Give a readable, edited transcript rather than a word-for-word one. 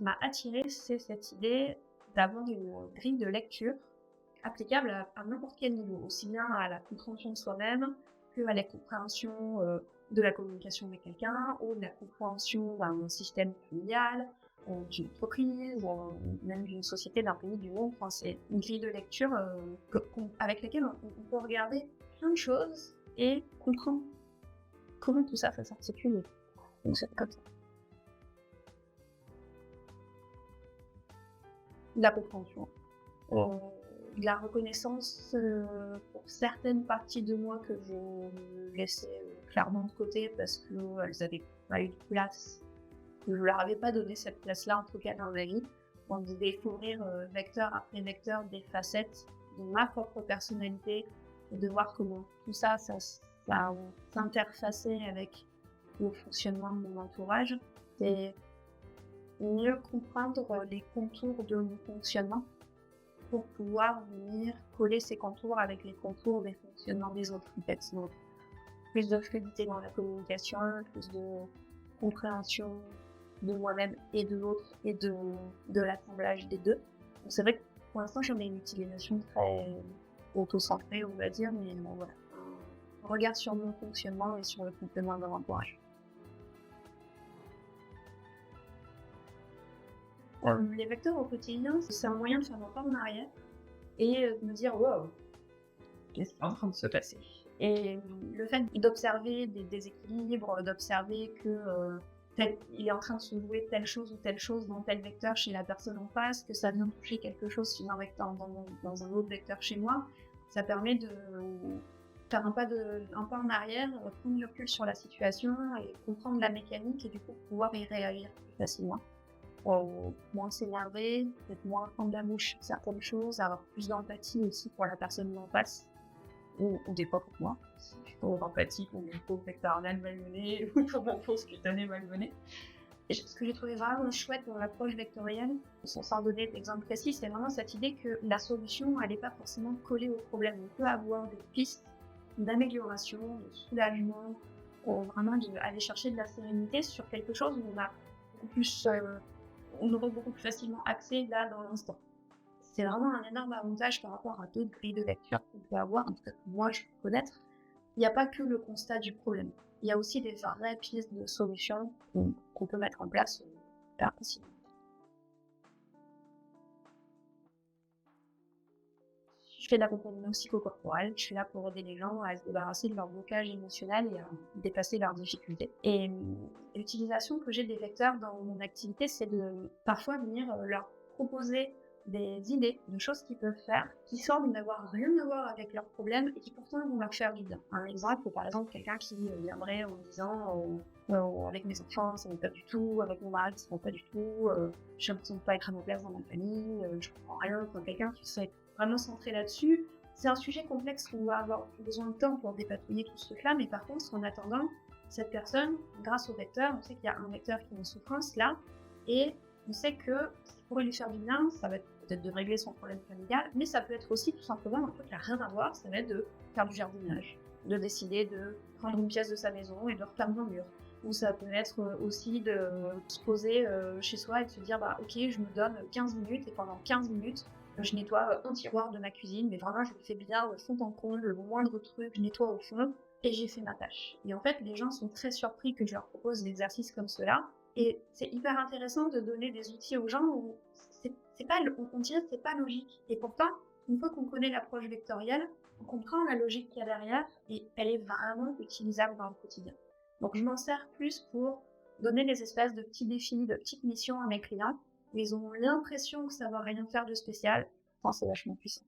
qui m'a attirée, c'est cette idée d'avoir une grille de lecture applicable à n'importe quel niveau, aussi bien à la compréhension de soi-même qu'à la compréhension de la communication avec quelqu'un ou de la compréhension d'un système familial, d'une entreprise, ou même d'une société, d'un pays, du monde. Enfin, c'est une grille de lecture avec laquelle on peut regarder plein de choses et comprendre comment tout ça s'articule. Donc c'est comme ça. La compréhension. La reconnaissance pour certaines parties de moi que je laissais clairement de côté parce qu'elles n'avaient pas eu de place, que je leur avais pas donné cette place-là, en tout cas dans ma vie. On de découvrir vecteur après vecteur des facettes de ma propre personnalité et de voir comment tout ça s'interfaçait avec le fonctionnement de mon entourage. C'est mieux comprendre les contours de mon fonctionnement pour pouvoir venir coller ces contours avec les contours des fonctionnements des autres. En fait. Donc, plus de fluidité dans la communication, plus de compréhension de moi-même et de l'autre et de l'assemblage des deux. Donc, c'est vrai que pour l'instant, j'en ai une utilisation très auto-centrée, on va dire, mais bon, voilà. On regarde sur mon fonctionnement et sur le complément de l'entourage. Les vecteurs au quotidien, c'est un moyen de faire un pas en arrière et de me dire wow, qu'est-ce qui est en train de se passer. Et le fait d'observer des déséquilibres, d'observer que il est en train de se jouer telle chose ou telle chose dans tel vecteur chez la personne en face, que ça vient toucher quelque chose sur un vecteur dans un autre vecteur chez moi, ça permet de faire un pas en arrière, prendre du recul sur la situation et comprendre la mécanique et du coup pouvoir y réagir plus facilement. Moins s'énerver, peut-être moins prendre la bouche sur certaines choses, avoir plus d'empathie aussi pour la personne en face, ou des fois pour moi. Je suis trop d'empathie pour mon pauvre vecteur anal malmené, ou pour mon pauvre cutané malmené. Et ce que j'ai trouvé vraiment chouette dans l'approche vectorielle, sans donner d'exemple précis, c'est vraiment cette idée que la solution, elle n'est pas forcément collée au problème. On peut avoir des pistes d'amélioration, de soulagement, vraiment d'aller chercher de la sérénité sur quelque chose où on a beaucoup plus... on aurait beaucoup plus facilement accès là dans l'instant. C'est vraiment un énorme avantage par rapport à d'autres grilles de lecture qu'on peut avoir, en tout cas que moi je peux connaître. Il n'y a pas que le constat du problème. Il y a aussi des vraies pistes de solutions qu'on peut mettre en place hyper facilement. Je fais de l'accompagnement psychocorporel, je suis là pour aider les gens à se débarrasser de leur blocage émotionnel et à dépasser leurs difficultés. Et l'utilisation que j'ai des vecteurs dans mon activité, c'est de parfois venir leur proposer des idées de choses qu'ils peuvent faire qui semblent n'avoir rien à voir avec leurs problèmes et qui pourtant vont leur faire du bien. Un exemple, par exemple, quelqu'un qui viendrait en disant avec mes enfants ça ne va pas du tout, avec mon mari ça ne va pas du tout, j'ai l'impression de ne pas être à ma place dans ma famille, je comprends rien, enfin, quelqu'un qui serait vraiment centré là-dessus. C'est un sujet complexe qu'on va avoir besoin de temps pour dépatouiller tout ce truc-là, mais par contre, en attendant, cette personne, grâce au vecteur, on sait qu'il y a un vecteur qui est en souffrance là, et on sait que ce qui pourrait lui faire du bien, ça va être peut-être de régler son problème familial, mais ça peut être aussi tout simplement un truc qui n'a rien à voir, ça va être de faire du jardinage, de décider de prendre une pièce de sa maison et de repeindre un mur. Ou ça peut être aussi de se poser chez soi et de se dire bah ok, je me donne 15 minutes et pendant 15 minutes, je nettoie un tiroir de ma cuisine, mais vraiment je le fais bien, le fond en comble, le moindre truc, je nettoie au fond, et j'ai fait ma tâche. Et en fait, les gens sont très surpris que je leur propose des exercices comme cela, et c'est hyper intéressant de donner des outils aux gens où on dirait que c'est pas logique. Et pourtant, une fois qu'on connaît l'approche vectorielle, on comprend la logique qu'il y a derrière, et elle est vraiment utilisable dans le quotidien. Donc je m'en sers plus pour donner des espèces de petits défis, de petites missions à mes clients. Ils ont l'impression que ça va rien faire de spécial. Enfin, c'est vachement puissant.